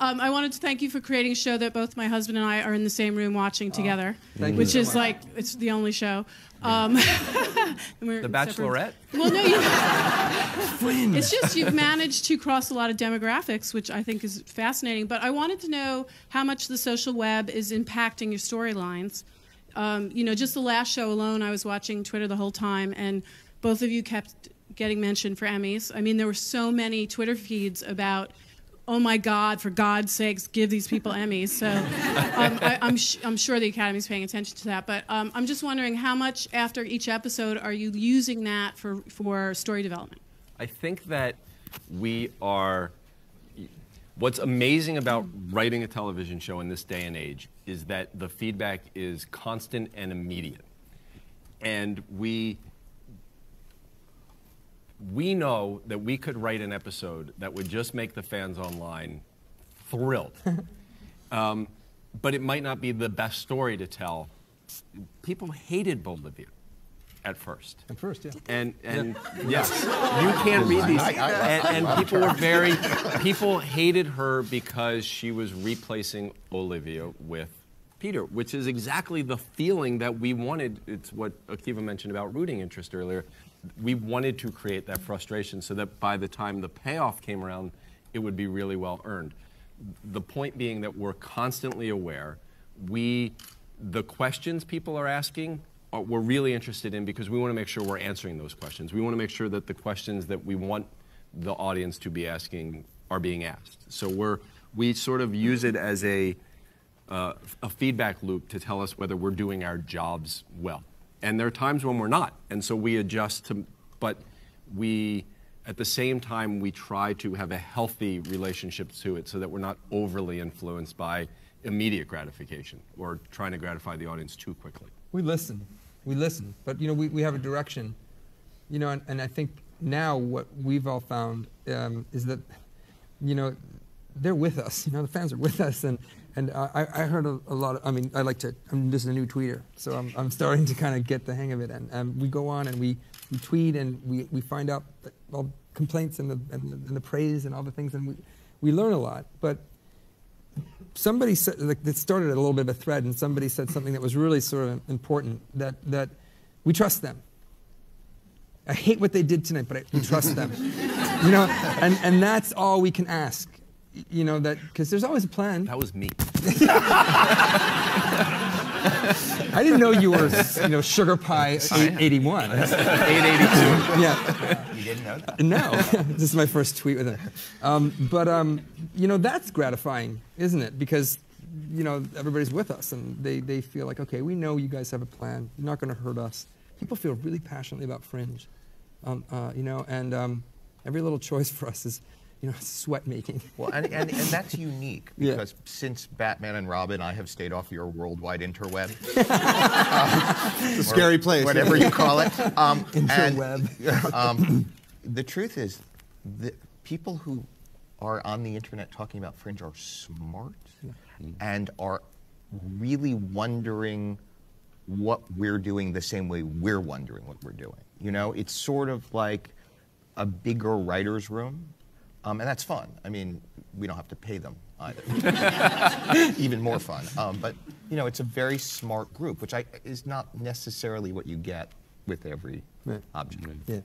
I wanted to thank you for creating a show that both my husband and I are in the same room watching together, which is like, it's the only show. The Bachelorette? Well, no, it's just you've managed to cross a lot of demographics, which I think is fascinating. But I wanted to know how much the social web is impacting your storylines. Just the last show alone, I was watching Twitter the whole time, and both of you kept getting mentioned for Emmys. I mean, there were so many Twitter feeds about, oh my God, for God's sakes, give these people Emmys. So I'm sure the Academy's paying attention to that. But I'm just wondering, how much after each episode are you using that for story development? I think that what's amazing about writing a television show in this day and age is that the feedback is constant and immediate. And we know that we could write an episode that would just make the fans online thrilled. But it might not be the best story to tell. People hated Bolivia at first. At first, yeah. And yes, you can't read these. And people hated her because she was replacing Olivia with Peter, which is exactly the feeling that we wanted. It's what Akiva mentioned about rooting interest earlier. We wanted to create that frustration so that by the time the payoff came around, it would be really well earned. The point being that we're constantly aware. The questions people are asking, we're really interested in because we want to make sure we're answering those questions. We want to make sure that the questions that we want the audience to be asking are being asked. So we sort of use it as a feedback loop to tell us whether we're doing our jobs well. And there are times when we're not, and so we adjust but at the same time, we try to have a healthy relationship to it so that we're not overly influenced by immediate gratification or trying to gratify the audience too quickly. We listen, but we have a direction, and I think now what we've all found is that, they're with us, the fans are with us, and I heard a lot of, I'm just a new tweeter, so I'm starting to kind of get the hang of it, and we go on and we tweet and we find out all complaints and the praise and all the things, and we learn a lot, but somebody said, it started a little bit of a thread, and somebody said something that was really sort of important, that we trust them. I hate what they did tonight, but we trust them. And that's all we can ask. That because there's always a plan. That was me. I didn't know you were, Sugar Pie 881. 882. Yeah. You didn't know that? No. This is my first tweet with him. That's gratifying, isn't it? Because, everybody's with us, and they feel like, okay, we know you guys have a plan. You're not going to hurt us. People feel really passionately about Fringe, and every little choice for us is, sweat making. Well, and that's unique because since Batman and Robin, I have stayed off your worldwide interweb. It's a scary place. Whatever you call it. Interweb. The truth is, the people who are on the internet talking about Fringe are smart and are really wondering what we're doing the same way we're wondering what we're doing. It's sort of like a bigger writer's room. And that's fun. I mean, we don't have to pay them either. Even more fun. But, it's a very smart group, which is not necessarily what you get with every object. Yeah.